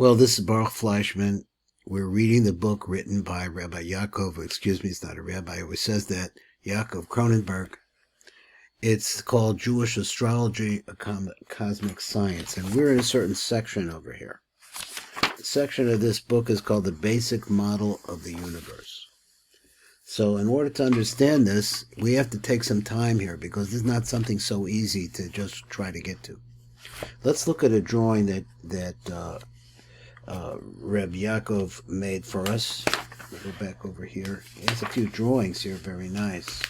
Well, this is Baruch Fleischman. We're reading the book written by Rabbi Yaakov. Excuse me, it's not a rabbi. It always says that. Yaakov Kronenberg. It's called Jewish Astrology, a Cosmic Science. And we're in a certain section over here. The section of this book is called The Basic Model of the Universe. So in order to understand this, we have to take some time here because this is not something so easy to just try to get to. Let's look at a drawing that Reb Yaakov made for us. We'll go back over here. He has a few drawings here, very nice.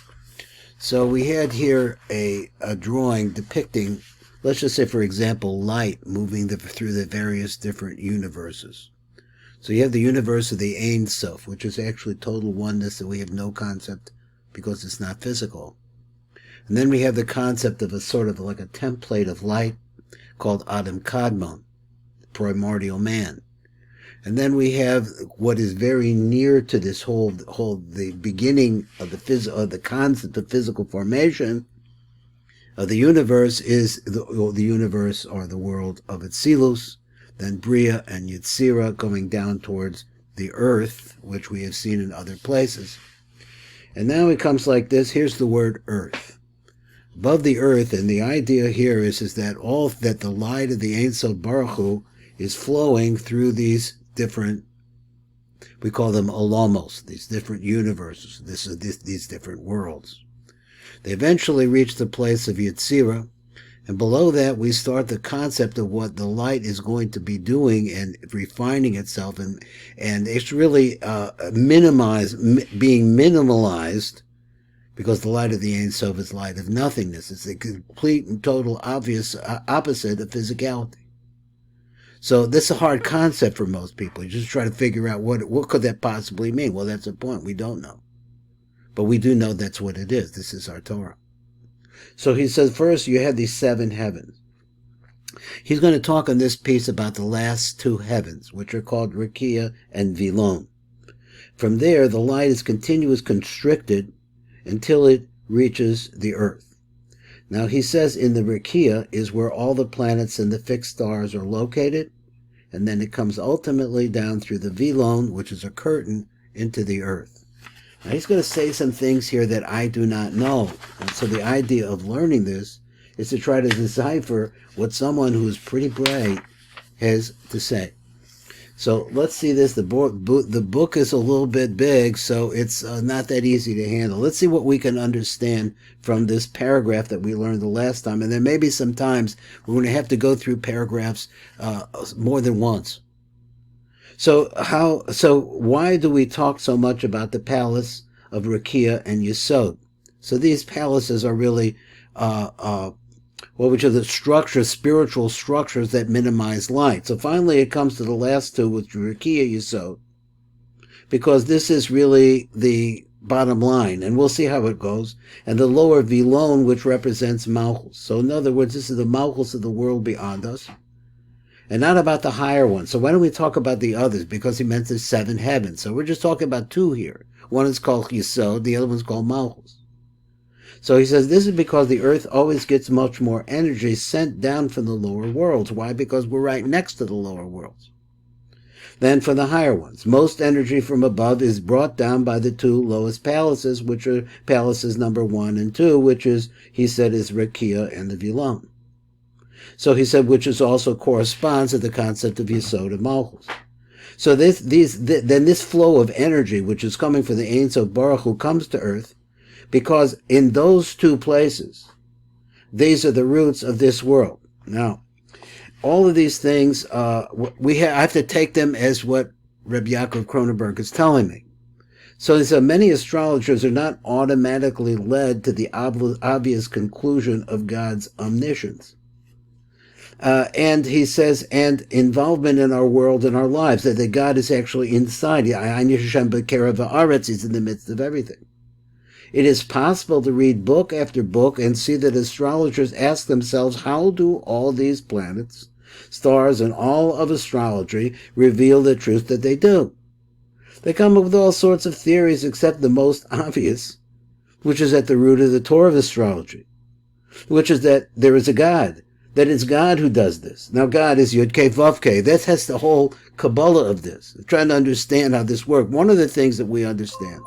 So we had here a drawing depicting, let's just say, for example, light moving through the various different universes. So you have the universe of the Ein Sof, which is actually total oneness that we have no concept because it's not physical. And then we have the concept of a sort of like a template of light called Adam Kadmon, primordial man. And then we have what is very near to this the beginning of the concept of physical formation of the universe is the universe or the world of Atzilus, then Bria and Yetzirah going down towards the earth, which we have seen in other places. And now it comes like this. Here's the word earth. Above the earth, and the idea here is that the light of the Ein Sof Baruch Hu is flowing through these different, we call them olamos, these different universes, these different worlds. They eventually reach the place of Yetzirah, and below that we start the concept of what the light is going to be doing and refining itself, and it's really being minimalized, because the light of the Ein Sof is light of nothingness. It's the complete and total obvious opposite of physicality. So this is a hard concept for most people. You just try to figure out what could that possibly mean. Well, that's the point. We don't know. But we do know that's what it is. This is our Torah. So he says, first you have these seven heavens. He's going to talk in this piece about the last two heavens, which are called Rakia and Vilon. From there, the light is continuous constricted until it reaches the earth. Now he says in the Rakia is where all the planets and the fixed stars are located, and then it comes ultimately down through the Vilon, which is a curtain, into the earth. Now he's going to say some things here that I do not know, and so the idea of learning this is to try to decipher what someone who is pretty bright has to say. So let's see this. The book is a little bit big, so it's not that easy to handle. Let's see what we can understand from this paragraph that we learned the last time. And there may be some times we're going to have to go through paragraphs more than once. So why do we talk so much about the palace of Rakia and Yesod? So these palaces are really which are the structures, spiritual structures that minimize light. So finally it comes to the last two, which Rakia Yesod, because this is really the bottom line, and we'll see how it goes. And the lower Vilon, which represents Malchus. So in other words, this is the Malchus of the world beyond us, and not about the higher one. So why don't we talk about the others? Because he meant the seven heavens. So we're just talking about two here. One is called Yesod, the other one's called Malchus. So he says this is because the earth always gets much more energy sent down from the lower worlds. Why? Because we're right next to the lower worlds than for the higher ones. Most energy from above is brought down by the two lowest palaces, which are palaces number 1 and 2, which is, he said, is Rakia and the Vilon. So he said, which is also corresponds to the concept of Yesod and Malchus. So then this flow of energy, which is coming from the Ein Sof Baruch Hu, comes to earth, because in those two places, these are the roots of this world. Now, all of these things, I have to take them as what Reb Yaakov Kronenberg is telling me. So many astrologers are not automatically led to the obvious conclusion of God's omniscience. And he says, and involvement in our world and our lives, that God is actually inside. He's in the midst of everything. It is possible to read book after book and see that astrologers ask themselves, how do all these planets, stars, and all of astrology reveal the truth that they do? They come up with all sorts of theories except the most obvious, which is at the root of the Torah of astrology, which is that there is a God, that it's God who does this. Now, God is Yud Kei Vav Kei. That's the whole Kabbalah of this. I'm trying to understand how this works. One of the things that we understand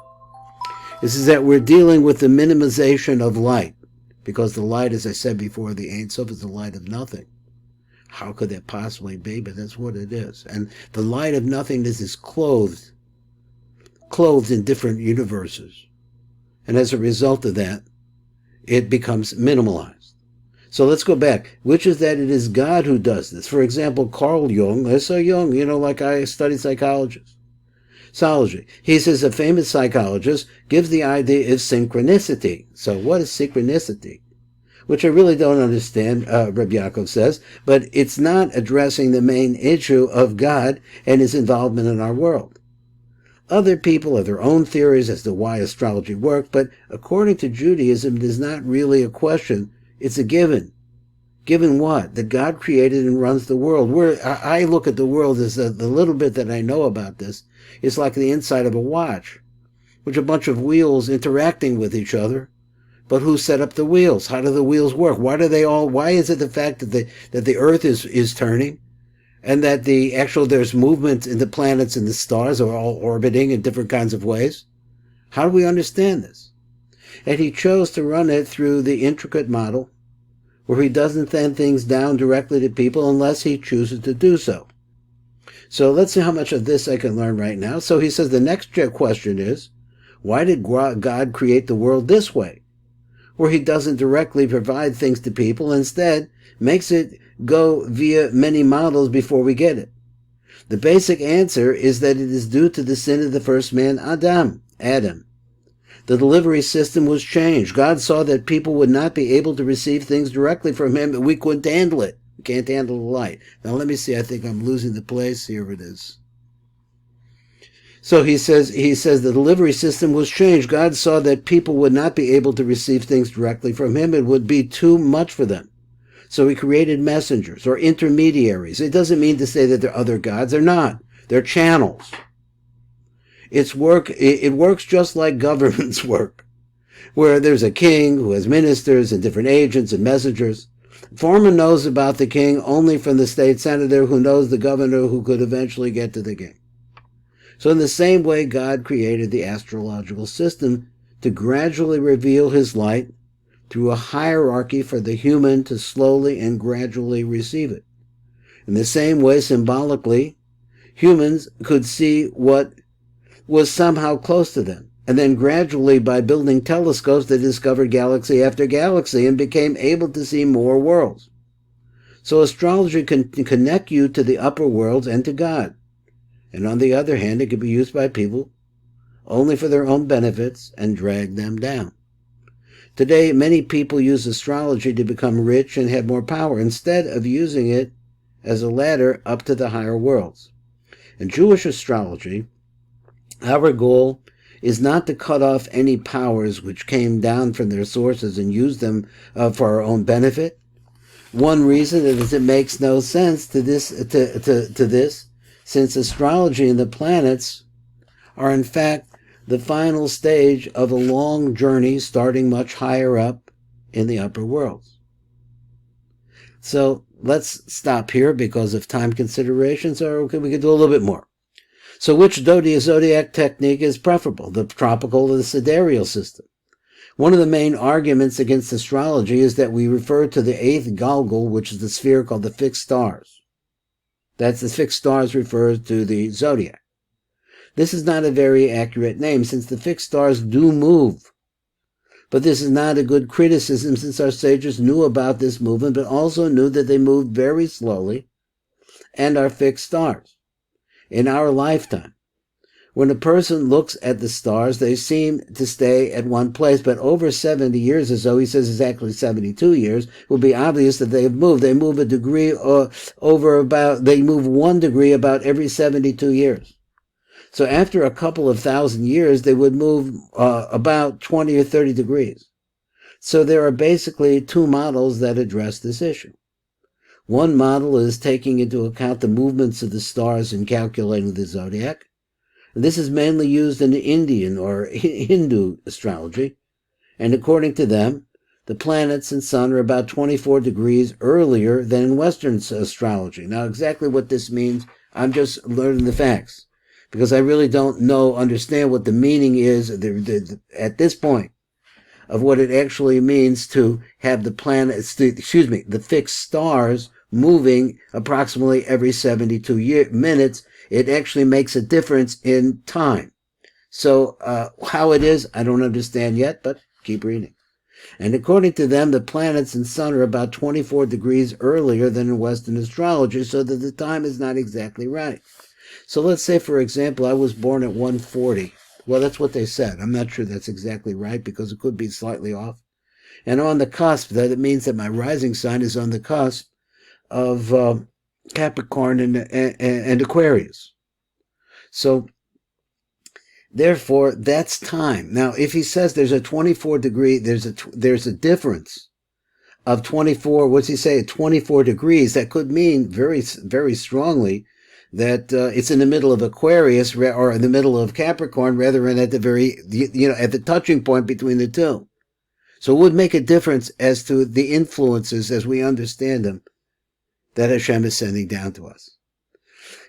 is that we're dealing with the minimization of light, because the light, as I said before, the Ein Sof is the light of nothing. How could that possibly be? But that's what it is. And the light of nothingness is clothed in different universes. And as a result of that, it becomes minimalized. So let's go back. Which is that it is God who does this. For example, Carl Jung, I saw Jung, like I studied psychology. He says a famous psychologist gives the idea of synchronicity. So what is synchronicity? Which I really don't understand, Rabbi Yaakov says, but it's not addressing the main issue of God and his involvement in our world. Other people have their own theories as to why astrology works, but according to Judaism, it is not really a question. It's a given. Given what? That God created and runs the world. I look at the world as the little bit that I know about this. It's like the inside of a watch, which a bunch of wheels interacting with each other. But who set up the wheels? How do the wheels work? Why is it the fact that the earth is turning, and that there's movement in the planets and the stars are all orbiting in different kinds of ways? How do we understand this? And he chose to run it through the intricate model where he doesn't send things down directly to people unless he chooses to do so. So let's see how much of this I can learn right now. So he says the next question is, why did God create the world this way, where he doesn't directly provide things to people, instead makes it go via many models before we get it? The basic answer is that it is due to the sin of the first man, Adam. The delivery system was changed. God saw that people would not be able to receive things directly from him, and we couldn't handle it. We can't handle the light. Now let me see, I think I'm losing the place. Here it is. So he says the delivery system was changed. God saw that people would not be able to receive things directly from him. It would be too much for them. So he created messengers or intermediaries. It doesn't mean to say that they're other gods. They're not. They're channels. It works just like governments work, where there's a king who has ministers and different agents and messengers. Farmer knows about the king only from the state senator, who knows the governor who could eventually get to the king. So in the same way, God created the astrological system to gradually reveal his light through a hierarchy for the human to slowly and gradually receive it. In the same way, symbolically, humans could see what was somehow close to them, and then gradually, by building telescopes, they discovered galaxy after galaxy and became able to see more worlds. So astrology can connect you to the upper worlds and to God. And on the other hand, it can be used by people only for their own benefits and drag them down. Today, many people use astrology to become rich and have more power, instead of using it as a ladder up to the higher worlds. In Jewish astrology, our goal is not to cut off any powers which came down from their sources and use them for our own benefit. One reason is it makes no sense to this, since astrology and the planets are in fact the final stage of a long journey starting much higher up in the upper worlds. So let's stop here because of time considerations, or we could do a little bit more. So which zodiac technique is preferable, the tropical or the sidereal system? One of the main arguments against astrology is that we refer to the eighth galgal, which is the sphere called the fixed stars. That's the fixed stars refers to the zodiac. This is not a very accurate name, since the fixed stars do move. But this is not a good criticism, since our sages knew about this movement, but also knew that they moved very slowly and are fixed stars. In our lifetime, when a person looks at the stars, they seem to stay at one place, but over 70 years or so, he says it's actually 72 years, will be obvious that they have moved. They move a degree they move 1 degree about every 72 years. So after a couple of thousand years, they would move about 20 or 30 degrees. So there are basically 2 models that address this issue. One model is taking into account the movements of the stars in calculating the zodiac. This is mainly used in Indian or Hindu astrology, and according to them, the planets and sun are about 24 degrees earlier than in Western astrology. Now, exactly what this means, I'm just learning the facts, because I really don't understand what the meaning is at this point of what it actually means to have the planets, the fixed stars moving approximately every 72 minutes. It actually makes a difference in time. So how it is, I don't understand yet, but keep reading. And according to them, the planets and sun are about 24 degrees earlier than in Western astrology, so that the time is not exactly right. So let's say, for example, I was born at 1:40. Well, that's what they said. I'm not sure that's exactly right, because it could be slightly off. And on the cusp, that it means that my rising sign is on the cusp of Capricorn and Aquarius. So therefore, that's time. Now, if he says there's a 24 degree, there's a difference of 24, what's he say, 24 degrees, that could mean very, very strongly that it's in the middle of Aquarius or in the middle of Capricorn rather than at the very, at the touching point between the two. So it would make a difference as to the influences as we understand them that Hashem is sending down to us.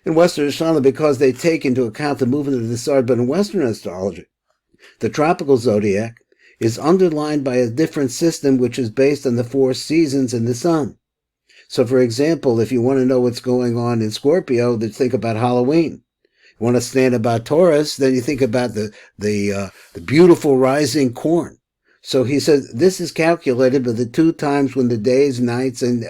In Western astrology, because they take into account the movement of the stars, but in Western astrology, the tropical zodiac is underlined by a different system which is based on the 4 seasons in the sun. So, for example, if you want to know what's going on in Scorpio, then think about Halloween. You want to stand about Taurus, then you think about the beautiful rising corn. So he says this is calculated by the 2 times when the days, nights, and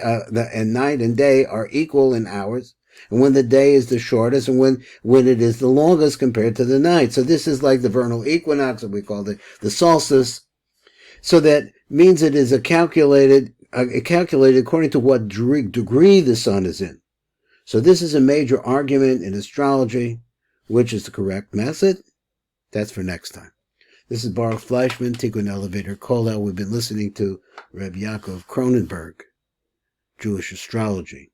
night and day are equal in hours, and when the day is the shortest, and when it is the longest compared to the night. So this is like the vernal equinox, that we call the solstice. So that means it is calculated according to what degree the sun is in. So this is a major argument in astrology. Which is the correct method? That's for next time. This is Baruch Fleischman, Tikkun Elevator Kollel. We've been listening to Reb Yaakov Kronenberg, Jewish Astrology.